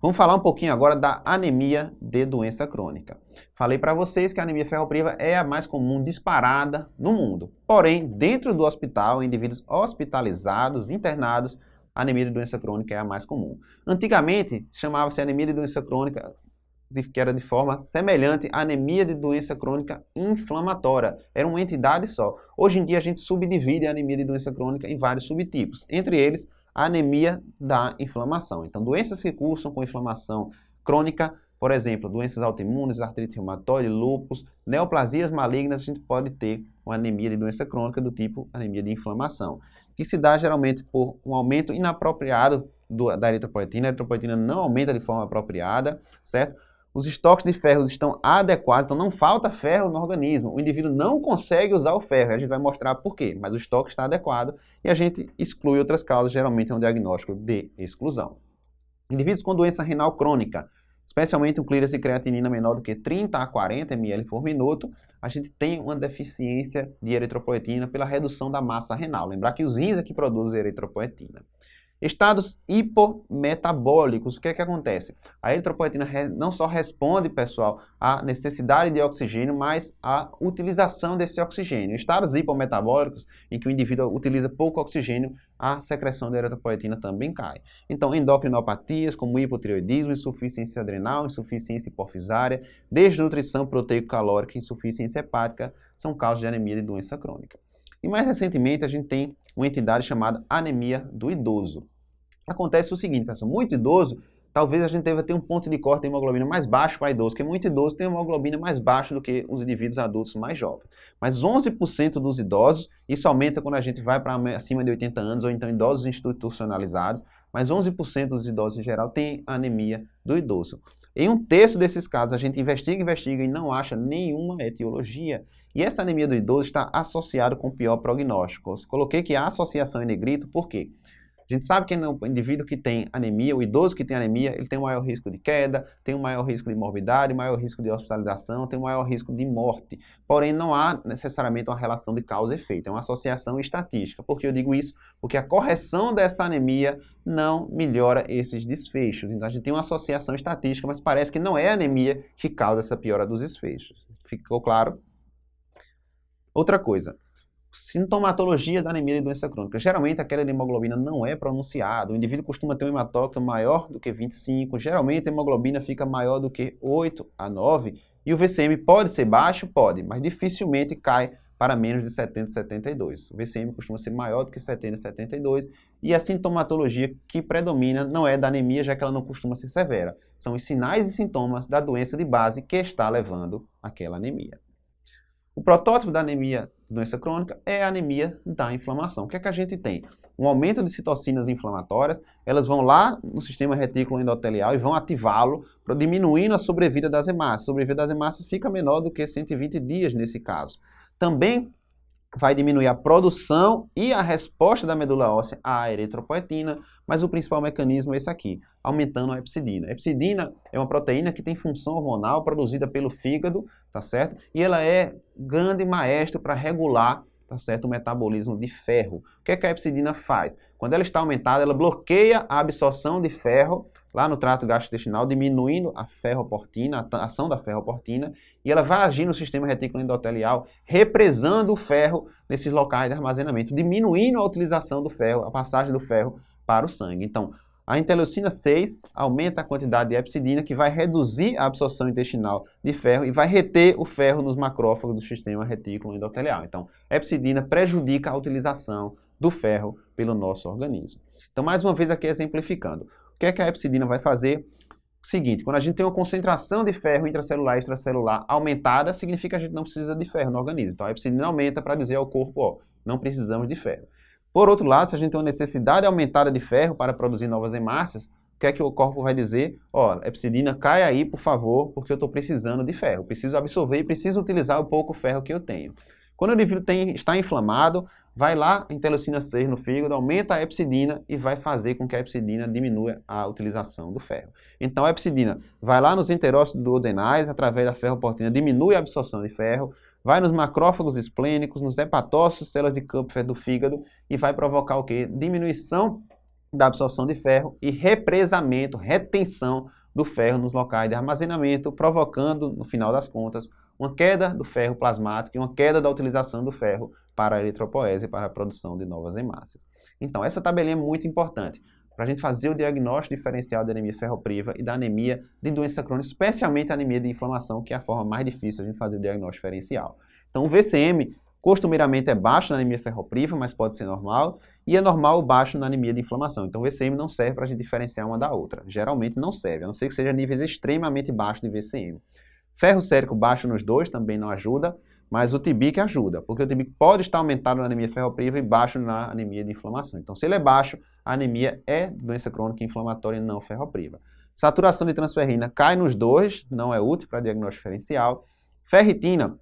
Vamos falar um pouquinho agora da anemia de doença crônica. Falei para vocês que a anemia ferropriva é a mais comum disparada no mundo. Porém, dentro do hospital, em indivíduos hospitalizados, internados, a anemia de doença crônica é a mais comum. Antigamente, chamava-se anemia de doença crônica, que era de forma semelhante à anemia de doença crônica inflamatória. Era uma entidade só. Hoje em dia, a gente subdivide a anemia de doença crônica em vários subtipos. Entre eles, a anemia da inflamação. Então, doenças que cursam com inflamação crônica, por exemplo, doenças autoimunes, artrite reumatoide, lúpus, neoplasias malignas, a gente pode ter uma anemia de doença crônica do tipo anemia de inflamação, que se dá geralmente por um aumento inapropriado da eritropoetina. A eritropoetina não aumenta de forma apropriada, certo? Os estoques de ferro estão adequados, então não falta ferro no organismo. O indivíduo não consegue usar o ferro, a gente vai mostrar por quê, mas o estoque está adequado e a gente exclui outras causas, geralmente é um diagnóstico de exclusão. Indivíduos com doença renal crônica, especialmente um clearance de creatinina menor do que 30 a 40 ml por minuto, a gente tem uma deficiência de eritropoetina pela redução da massa renal. Lembrar que os rins é que produzem eritropoetina. Estados hipometabólicos, o que é que acontece? A eritropoetina não só responde, pessoal, à necessidade de oxigênio, mas à utilização desse oxigênio. Estados hipometabólicos, em que o indivíduo utiliza pouco oxigênio, a secreção de eritropoetina também cai. Então, endocrinopatias como hipotireoidismo, insuficiência adrenal, insuficiência hipofisária, desnutrição proteico-calórica, insuficiência hepática, são causas de anemia de doença crônica. E mais recentemente a gente tem uma entidade chamada anemia do idoso. Acontece o seguinte, pessoal, muito idoso, talvez a gente deva ter um ponto de corte de hemoglobina mais baixo para idoso, porque muito idoso tem uma hemoglobina mais baixa do que os indivíduos adultos mais jovens. Mas 11% dos idosos, isso aumenta quando a gente vai para acima de 80 anos, ou então idosos institucionalizados, mas 11% dos idosos em geral têm anemia do idoso. Em um terço desses casos, a gente investiga e não acha nenhuma etiologia. E essa anemia do idoso está associada com pior prognóstico. Eu coloquei que há associação em negrito, por quê? A gente sabe que o indivíduo que tem anemia, o idoso que tem anemia, ele tem um maior risco de queda, tem um maior risco de morbidade, maior risco de hospitalização, tem um maior risco de morte. Porém, não há necessariamente uma relação de causa e efeito, é uma associação estatística. Por que eu digo isso? Porque a correção dessa anemia não melhora esses desfechos. Então, a gente tem uma associação estatística, mas parece que não é a anemia que causa essa piora dos desfechos. Ficou claro? Outra coisa. Sintomatologia da anemia de doença crônica. Geralmente a queda de hemoglobina não é pronunciada, o indivíduo costuma ter um hematócrito maior do que 25, geralmente a hemoglobina fica maior do que 8 a 9 e o VCM pode ser baixo? Pode, mas dificilmente cai para menos de 70 e 72. O VCM costuma ser maior do que 70 e 72 e a sintomatologia que predomina não é da anemia, já que ela não costuma ser severa. São os sinais e sintomas da doença de base que está levando àquela anemia. O protótipo da anemia de doença crônica é a anemia da inflamação. O que é que a gente tem? Um aumento de citocinas inflamatórias, elas vão lá no sistema retículo endotelial e vão ativá-lo, diminuindo a sobrevida das hemácias. A sobrevida das hemácias fica menor do que 120 dias nesse caso. Também vai diminuir a produção e a resposta da medula óssea à eritropoetina, mas o principal mecanismo é esse aqui, aumentando a hepcidina. A hepcidina é uma proteína que tem função hormonal produzida pelo fígado, tá certo? E ela é grande maestro para regular, tá certo, o metabolismo de ferro. O que é que a hepcidina faz? Quando ela está aumentada, ela bloqueia a absorção de ferro lá no trato gastrointestinal, diminuindo a ferroportina, a ação da ferroportina, e ela vai agir no sistema retículo endotelial, represando o ferro nesses locais de armazenamento, diminuindo a utilização do ferro, a passagem do ferro para o sangue. Então, a interleucina 6 aumenta a quantidade de hepcidina, que vai reduzir a absorção intestinal de ferro e vai reter o ferro nos macrófagos do sistema retículo endotelial. Então, a hepcidina prejudica a utilização do ferro pelo nosso organismo. Então, mais uma vez aqui exemplificando. O que é que a hepcidina vai fazer? O seguinte, quando a gente tem uma concentração de ferro intracelular e extracelular aumentada, significa que a gente não precisa de ferro no organismo. Então, a hepcidina aumenta para dizer ao corpo, ó, não precisamos de ferro. Por outro lado, se a gente tem uma necessidade aumentada de ferro para produzir novas hemácias, o que é que o corpo vai dizer? Ó, hepcidina, cai aí, por favor, porque eu estou precisando de ferro. Preciso absorver e preciso utilizar o pouco ferro que eu tenho. Quando o indivíduo está inflamado, vai lá a interleucina 6 no fígado, aumenta a hepcidina e vai fazer com que a hepcidina diminua a utilização do ferro. Então a hepcidina vai lá nos enterócitos duodenais, através da ferroportina, diminui a absorção de ferro, vai nos macrófagos esplênicos, nos hepatócitos, células de Kupfer do fígado e vai provocar o quê? Diminuição da absorção de ferro e represamento, retenção do ferro nos locais de armazenamento, provocando, no final das contas, uma queda do ferro plasmático e uma queda da utilização do ferro para a eritropoese e para a produção de novas hemácias. Então, essa tabelinha é muito importante para a gente fazer o diagnóstico diferencial da anemia ferropriva e da anemia de doença crônica, especialmente a anemia de inflamação, que é a forma mais difícil de a gente fazer o diagnóstico diferencial. Então, o VCM costumeiramente é baixo na anemia ferropriva, mas pode ser normal, e é normal baixo na anemia de inflamação. Então, o VCM não serve para a gente diferenciar uma da outra. Geralmente não serve, a não ser que seja níveis extremamente baixos de VCM. Ferro sérico baixo nos dois também não ajuda, mas o TIBIC ajuda, porque o TIBIC pode estar aumentado na anemia ferropriva e baixo na anemia de inflamação. Então, se ele é baixo, a anemia é doença crônica inflamatória não ferropriva. Saturação de transferrina cai nos dois, não é útil para diagnóstico diferencial. Ferritina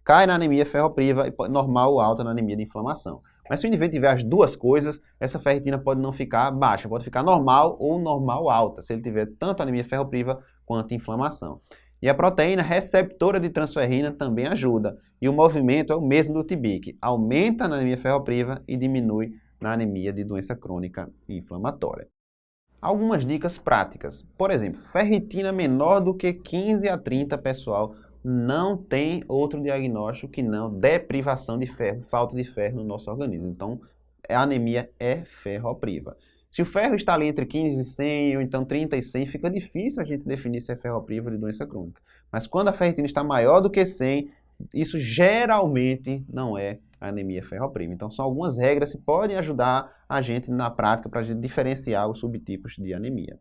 cai na anemia ferropriva e normal ou alta na anemia de inflamação. Mas se o indivíduo tiver as duas coisas, essa ferritina pode não ficar baixa, pode ficar normal ou normal alta, se ele tiver tanto anemia ferropriva quanto inflamação. E a proteína receptora de transferrina também ajuda. E o movimento é o mesmo do TIBIC. Aumenta na anemia ferropriva e diminui na anemia de doença crônica inflamatória. Algumas dicas práticas. Por exemplo, ferritina menor do que 15 a 30, pessoal, não tem outro diagnóstico que não deprivação de ferro, falta de ferro no nosso organismo. Então, a anemia é ferropriva. Se o ferro está ali entre 15 e 100, ou então 30 e 100, fica difícil a gente definir se é ferropriva de doença crônica. Mas quando a ferritina está maior do que 100, isso geralmente não é anemia ferropriva. Então, são algumas regras que podem ajudar a gente na prática para a gente diferenciar os subtipos de anemia.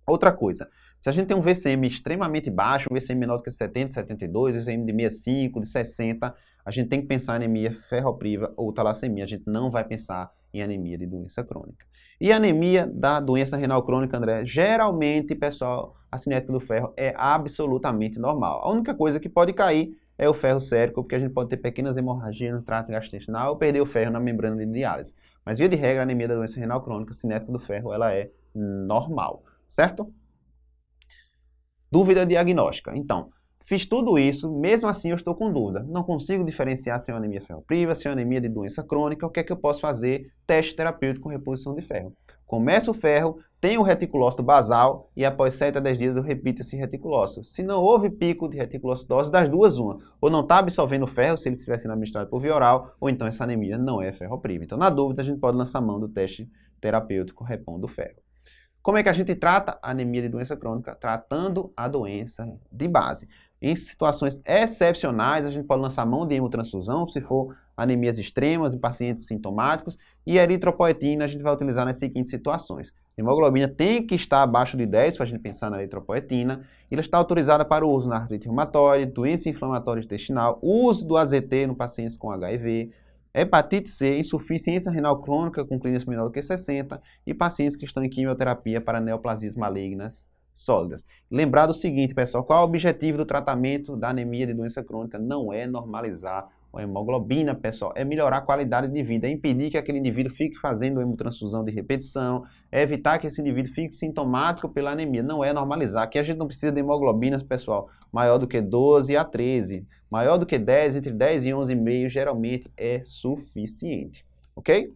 Outra coisa, se a gente tem um VCM extremamente baixo, um VCM menor do que 70, 72, VCM de 65, de 60, a gente tem que pensar em anemia ferropriva ou talassemia. A gente não vai pensar em anemia de doença crônica. E a anemia da doença renal crônica, André, geralmente, pessoal, a cinética do ferro é absolutamente normal. A única coisa que pode cair é o ferro sérico, porque a gente pode ter pequenas hemorragias no trato gastrointestinal ou perder o ferro na membrana de diálise. Mas, via de regra, a anemia da doença renal crônica, a cinética do ferro, ela é normal, certo? Dúvida diagnóstica. Então, fiz tudo isso, mesmo assim eu estou com dúvida. Não consigo diferenciar se é uma anemia ferropriva, se é uma anemia de doença crônica. O que é que eu posso fazer? Teste terapêutico com reposição de ferro. Começo o ferro, tenho o reticulócito basal e após 7 a 10 dias eu repito esse reticulócito. Se não houve pico de reticulocitose, das duas uma. Ou não está absorvendo ferro, se ele estiver sendo administrado por via oral, ou então essa anemia não é ferropriva. Então, na dúvida, a gente pode lançar mão do teste terapêutico repondo ferro. Como é que a gente trata a anemia de doença crônica? Tratando a doença de base. Em situações excepcionais, a gente pode lançar mão de hemotransfusão, se for anemias extremas em pacientes sintomáticos, e a eritropoetina a gente vai utilizar nas seguintes situações. A hemoglobina tem que estar abaixo de 10 para a gente pensar na eritropoetina, e ela está autorizada para o uso na artrite reumatoide, doença inflamatória intestinal, uso do AZT no pacientes com HIV, hepatite C, insuficiência renal crônica com clínicas menor do que 60 e pacientes que estão em quimioterapia para neoplasias malignas sólidas. Lembrar do seguinte, pessoal, qual é o objetivo do tratamento da anemia de doença crônica? Não é normalizar a hemoglobina, pessoal, é melhorar a qualidade de vida, é impedir que aquele indivíduo fique fazendo hemotransfusão de repetição, é evitar que esse indivíduo fique sintomático pela anemia, não é normalizar. Aqui a gente não precisa de hemoglobinas, pessoal, maior do que 12 a 13, maior do que 10, entre 10 e 11,5 geralmente é suficiente, ok?